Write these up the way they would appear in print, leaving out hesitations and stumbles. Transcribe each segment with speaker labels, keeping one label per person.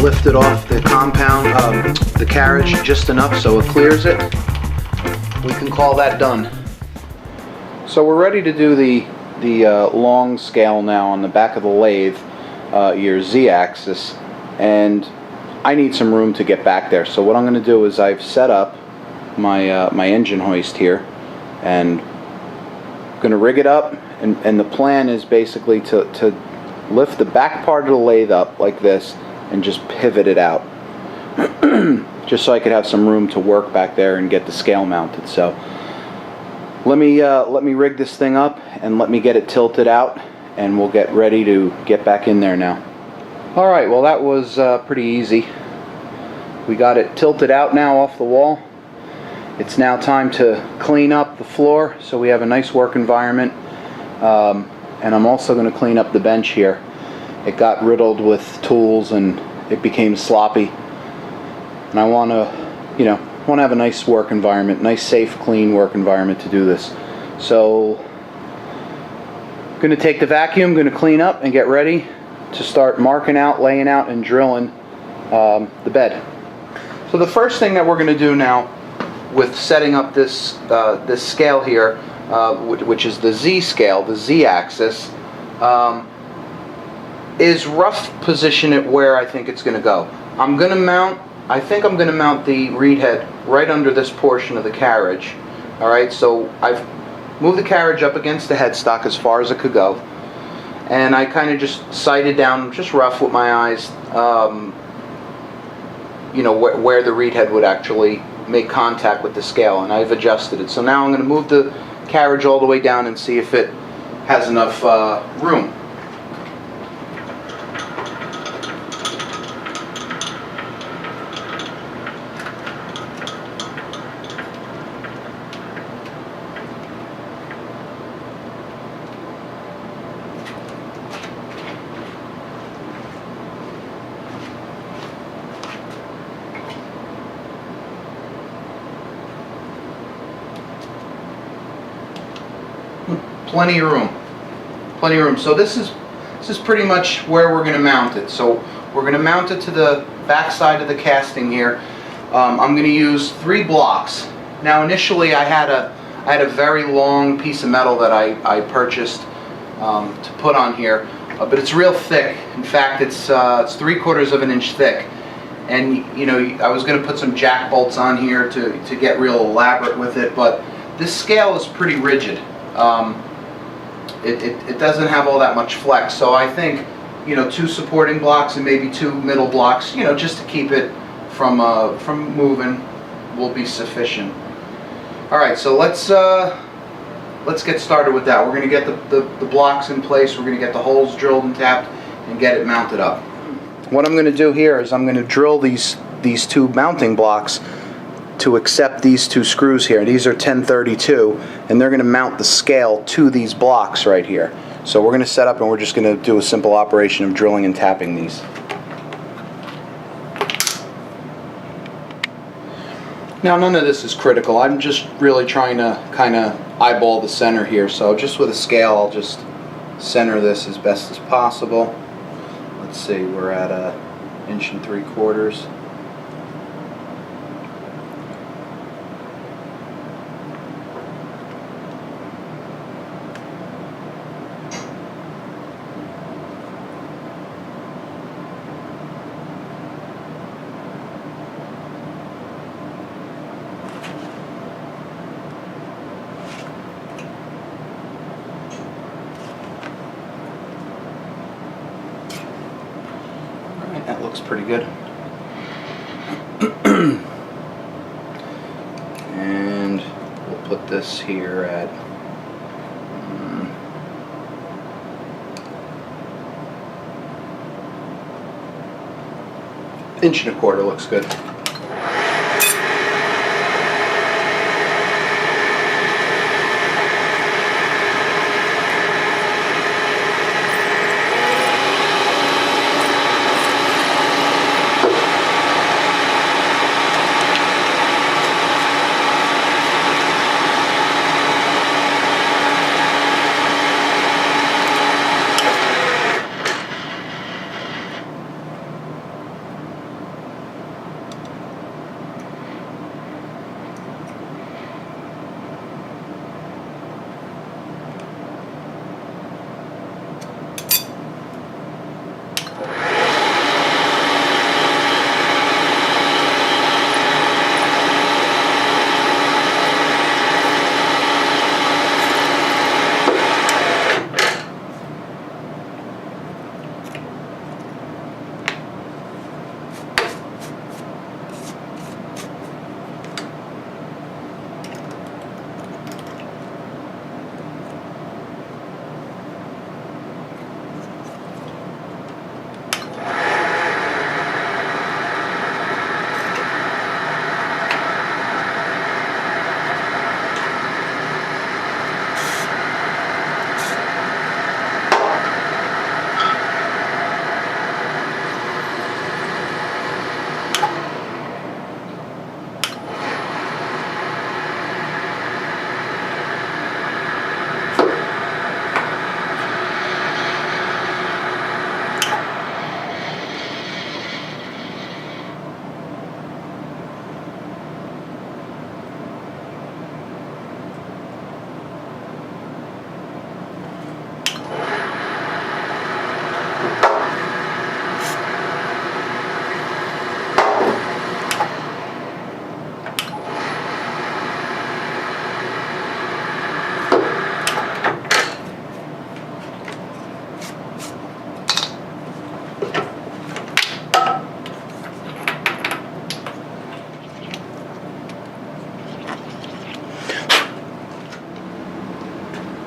Speaker 1: lifted off the compound, the carriage just enough so it clears it. We can call that done. So we're ready to do the long scale now on the back of the lathe, your Z-axis, and I need some room to get back there. So what I'm going to do is I've set up my engine hoist here, and I'm going to rig it up, and the plan is basically to lift the back part of the lathe up like this and just pivot it out, just so I could have some room to work back there and get the scale mounted. So let me rig this thing up and let me get it tilted out, and we'll get ready to get back in there now. Alright, well that was pretty easy. We got it tilted out now off the wall. It's now time to clean up the floor so we have a nice work environment. And I'm also going to clean up the bench here. It got riddled with tools and it became sloppy. And I want to, have a nice work environment, nice, safe, clean work environment to do this. So I'm going to take the vacuum, going to clean up and get ready to start marking out, laying out, and drilling the bed. So the first thing that we're going to do now with setting up this this scale here, which is the Z scale, the Z axis, is rough position it where I think it's going to go. I think I'm going to mount the reed head right under this portion of the carriage. Alright, so I've moved the carriage up against the headstock as far as it could go, and I kind of just sighted down, just rough with my eyes, where the reed head would actually make contact with the scale, and I've adjusted it. So now I'm going to move the carriage all the way down and see if it has enough room. Plenty of room. So this is pretty much where we're going to mount it. So we're going to mount it to the back side of the casting here. I'm going to use 3 blocks. Now initially I had a very long piece of metal that I purchased to put on here, but it's real thick. In fact, it's 3/4 of an inch thick. And I was going to put some jack bolts on here to get real elaborate with it, but this scale is pretty rigid. It doesn't have all that much flex, so I think 2 supporting blocks and maybe 2 middle blocks, just to keep it from moving, will be sufficient. All right, so let's get started with that. We're going to get the blocks in place. We're going to get the holes drilled and tapped and get it mounted up. What I'm going to do here is I'm going to drill these 2 mounting blocks to accept these 2 screws here. These are 1032, and they're going to mount the scale to these blocks right here. So we're going to set up, and we're just going to do a simple operation of drilling and tapping these. Now none of this is critical. I'm just really trying to kind of eyeball the center here. So just with a scale, I'll just center this as best as possible. Let's see, we're at 1 3/4 inches. That looks pretty good. And we'll put this here at 1 1/4 inches. Looks good.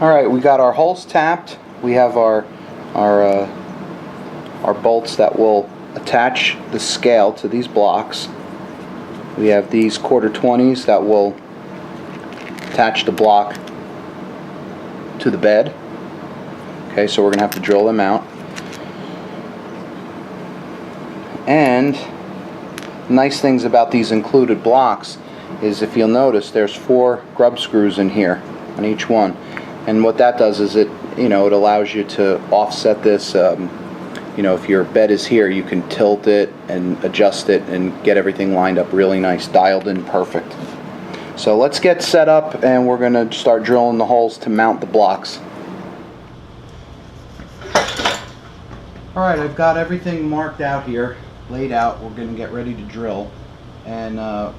Speaker 1: Alright, we got our holes tapped. We have our bolts that will attach the scale to these blocks. We have these 1/4-20s that will attach the block to the bed. Okay, so we're going to have to drill them out. And nice things about these included blocks is, if you'll notice, there's 4 grub screws in here on each one. And what that does is it allows you to offset this. If your bed is here, you can tilt it and adjust it and get everything lined up really nice, dialed in perfect. So let's get set up, and we're going to start drilling the holes to mount the blocks. Alright, I've got everything marked out here, laid out. We're going to get ready to drill. And I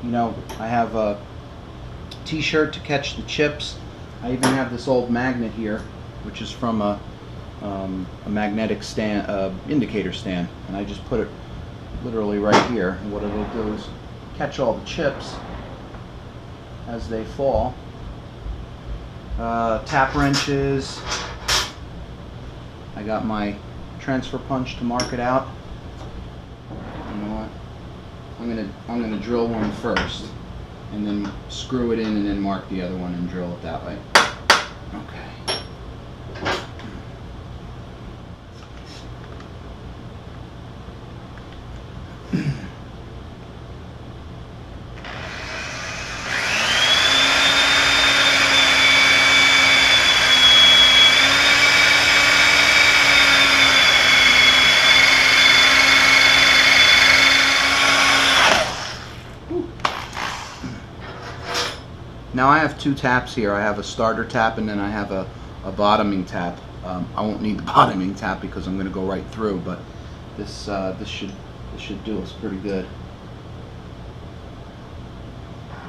Speaker 1: have a t-shirt to catch the chips. I even have this old magnet here, which is from a magnetic stand, indicator stand, and I just put it literally right here. And what it'll do is catch all the chips as they fall. Tap wrenches. I got my transfer punch to mark it out. You know what? I'm gonna drill one first, and then screw it in, and then mark the other one and drill it that way. Okay. Now I have 2 taps here. I have a starter tap, and then I have a bottoming tap. I won't need the bottoming tap because I'm going to go right through, but this should do us pretty good.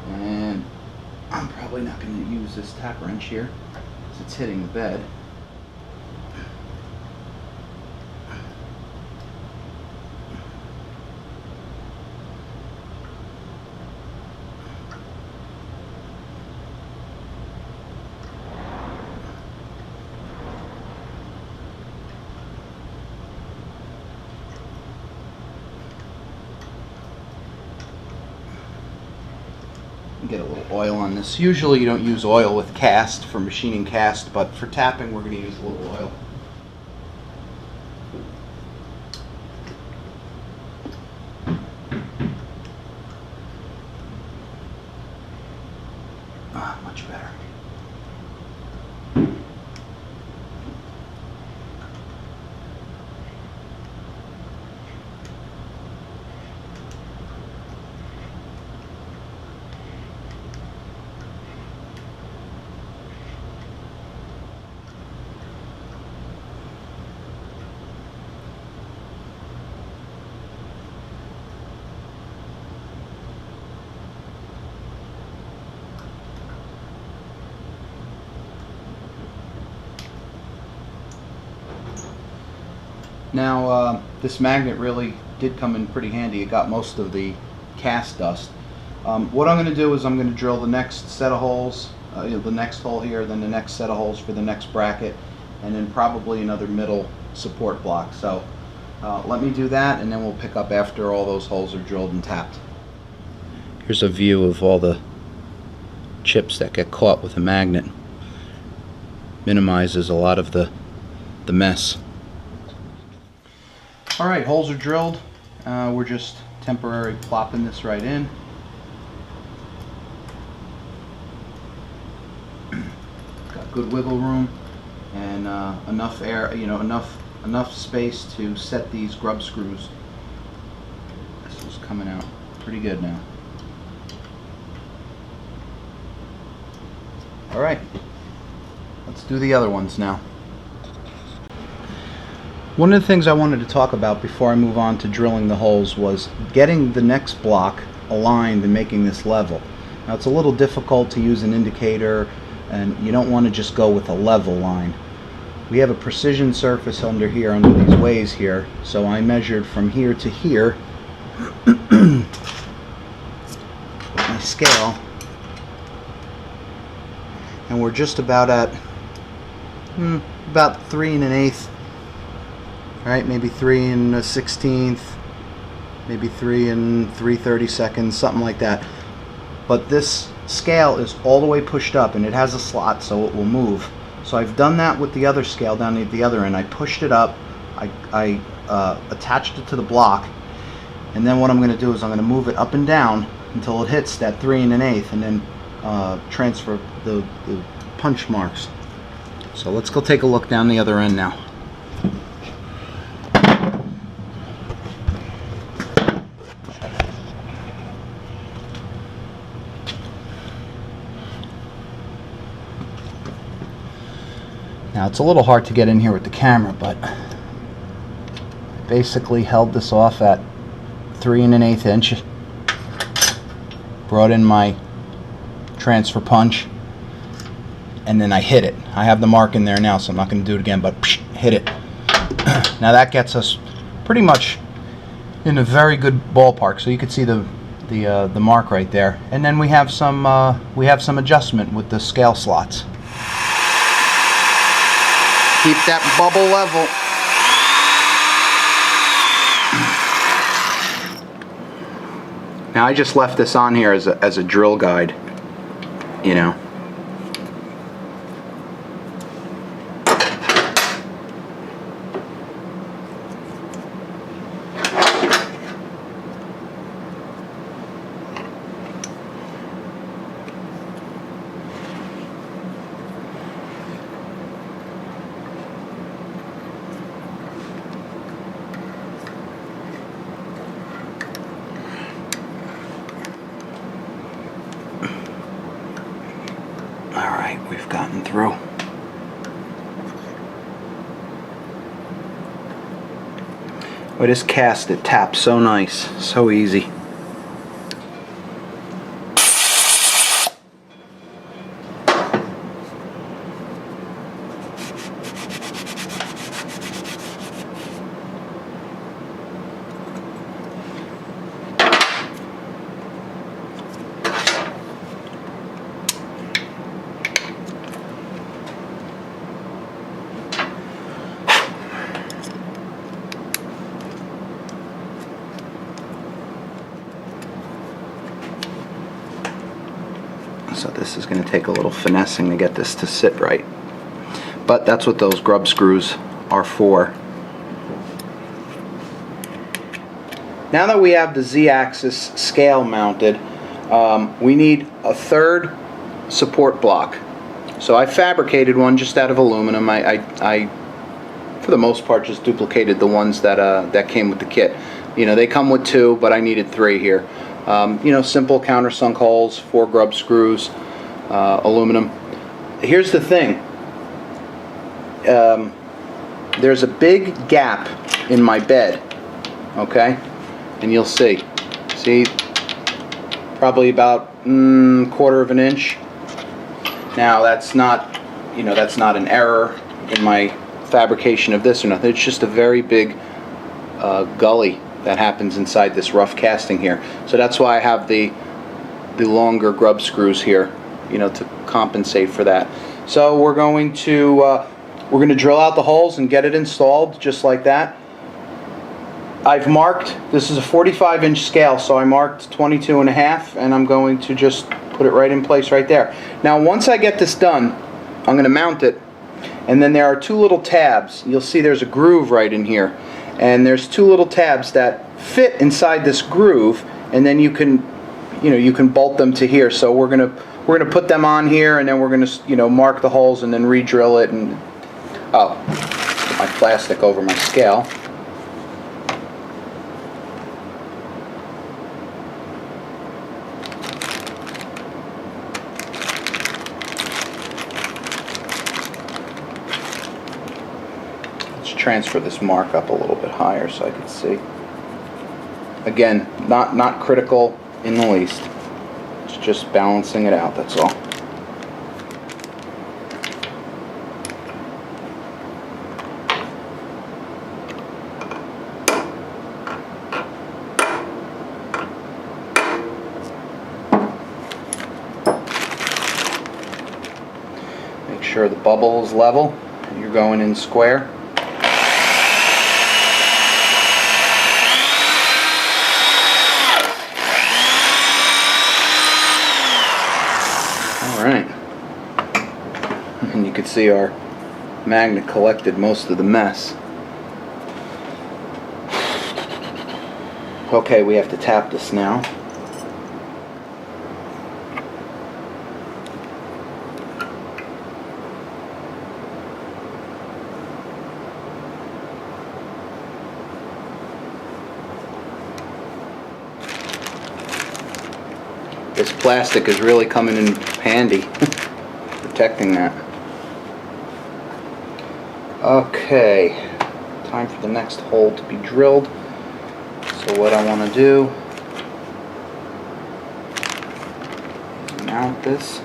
Speaker 1: And I'm probably not going to use this tap wrench here because it's hitting the bed. Get a little oil on this. Usually you don't use oil with cast for machining cast, but for tapping we're going to use a little oil. Much better. Now this magnet really did come in pretty handy. It got most of the cast dust. What I'm going to do is I'm going to drill the next set of holes, the next hole here, then the next set of holes for the next bracket, and then probably another middle support block. So let me do that, and then we'll pick up after all those holes are drilled and tapped. Here's a view of all the chips that get caught with a magnet. Minimizes a lot of the mess. Alright, holes are drilled. We're just temporarily plopping this right in. Got good wiggle room and enough air, enough space to set these grub screws. This is coming out pretty good now. Alright, let's do the other ones now. One of the things I wanted to talk about before I move on to drilling the holes was getting the next block aligned and making this level. Now it's a little difficult to use an indicator, and you don't want to just go with a level line. We have a precision surface under here, under these ways here, so I measured from here to here with my scale, and we're just about at about 3 1/8. Right, maybe 3 1/16, maybe 3 3/32, something like that. But this scale is all the way pushed up, and it has a slot so it will move. So I've done that with the other scale down at the other end. I pushed it up, I attached it to the block, and then what I'm going to do is I'm going to move it up and down until it hits that 3 1/8, and then transfer the punch marks. So let's go take a look down the other end now. Now it's a little hard to get in here with the camera, but I basically held this off at 3 1/8 inch, brought in my transfer punch, and then I hit it. I have the mark in there now, so I'm not going to do it again, but hit it. Now that gets us pretty much in a very good ballpark, so you can see the mark right there, and then we have some adjustment with the scale slots. Keep that bubble level. Now I just left this on here as a drill guide, you know. Alright, we've gotten through. Well, this cast, it taps so nice, so easy. So this is going to take a little finessing to get this to sit right. But that's what those grub screws are for. Now that we have the Z-axis scale mounted, we need a third support block. So I fabricated one just out of aluminum. I for the most part, just duplicated the ones that came with the kit. You know, they come with 2, but I needed 3 here. You know, simple countersunk holes, 4 grub screws, aluminum. Here's the thing. There's a big gap in my bed, okay? And you'll see. See? Probably about 1/4 of an inch. Now that's not, you know, that's not an error in my fabrication of this or nothing. It's just a very big gully that happens inside this rough casting here. So that's why I have the longer grub screws here, you know, to compensate for that. So we're going to drill out the holes and get it installed just like that. I've marked, this is a 45-inch scale, so I marked 22.5, and I'm going to just put it right in place right there. Now once I get this done, I'm going to mount it, and then there are 2 little tabs. You'll see there's a groove right in here, and there's 2 little tabs that fit inside this groove, and then you can bolt them to here. So we're gonna put them on here, and then we're gonna, you know, mark the holes and then re-drill it. And oh, put my plastic over my scale. Transfer this mark up a little bit higher so I can see. Again, not critical in the least. It's just balancing it out, that's all. Make sure the bubble is level. You're going in square. Alright. And you can see our magnet collected most of the mess. Okay, we have to tap this now. This plastic is really coming in handy, protecting that. Okay, time for the next hole to be drilled. So what I want to do is mount this.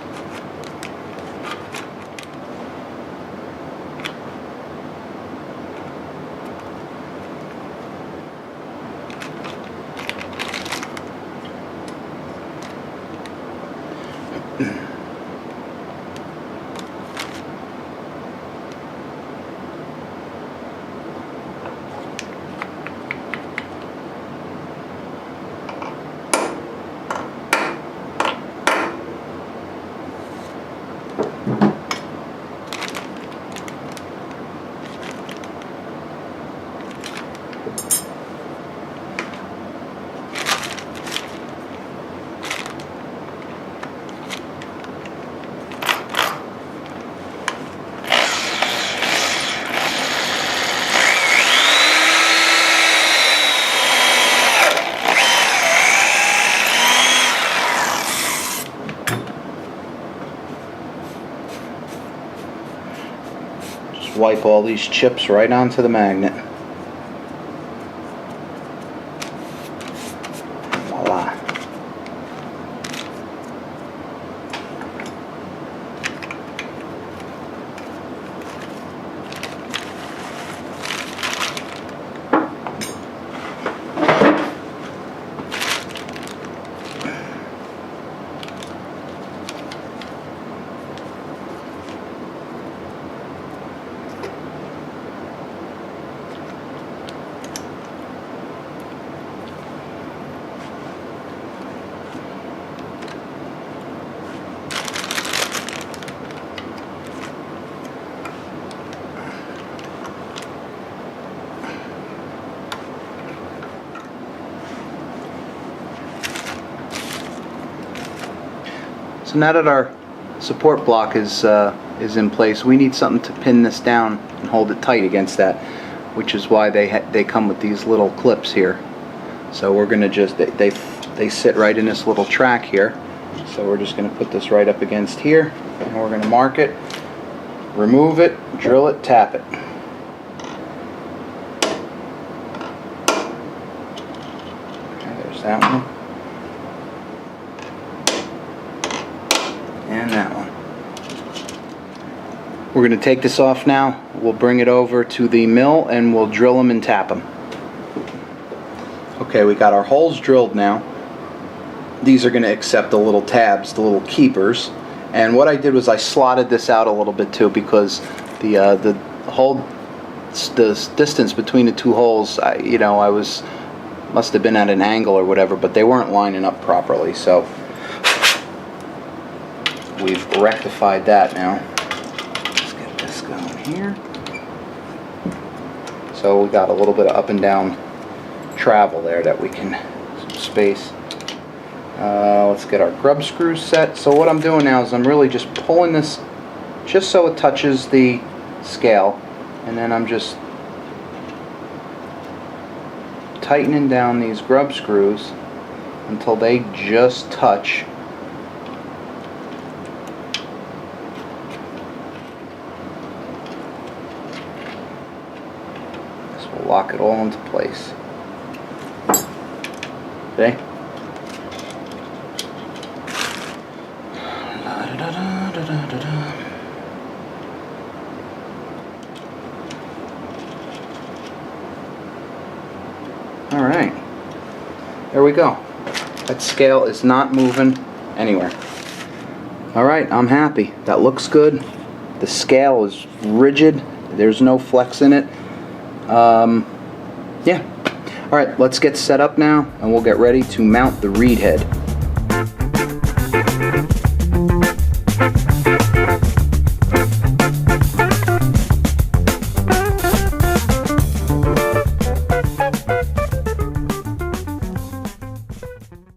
Speaker 1: Wipe all these chips right onto the magnet. Voila. So now that our support block is in place, we need something to pin this down and hold it tight against that, which is why they come with these little clips here. So we're gonna just they sit right in this little track here. So we're just gonna put this right up against here, and we're gonna mark it, remove it, drill it, tap it. Okay, there's that one. And that one. We're going to take this off now. We'll bring it over to the mill and we'll drill them and tap them. Okay, we got our holes drilled now. These are going to accept the little tabs, the little keepers. And what I did was I slotted this out a little bit too, because the distance between the two holes, must have been at an angle or whatever, but they weren't lining up properly. So we've rectified that now. Let's get this going here. So we got a little bit of up and down travel there that we can, some space. Let's get our grub screws set. So what I'm doing now is I'm really just pulling this just so it touches the scale, and then I'm just tightening down these grub screws until they just touch. This will lock it all into place. Okay? Alright, there we go. That scale is not moving anywhere. Alright, I'm happy. That looks good. The scale is rigid There's no flex in it. Yeah. Alright, let's get set up now and we'll get ready to mount the reed head.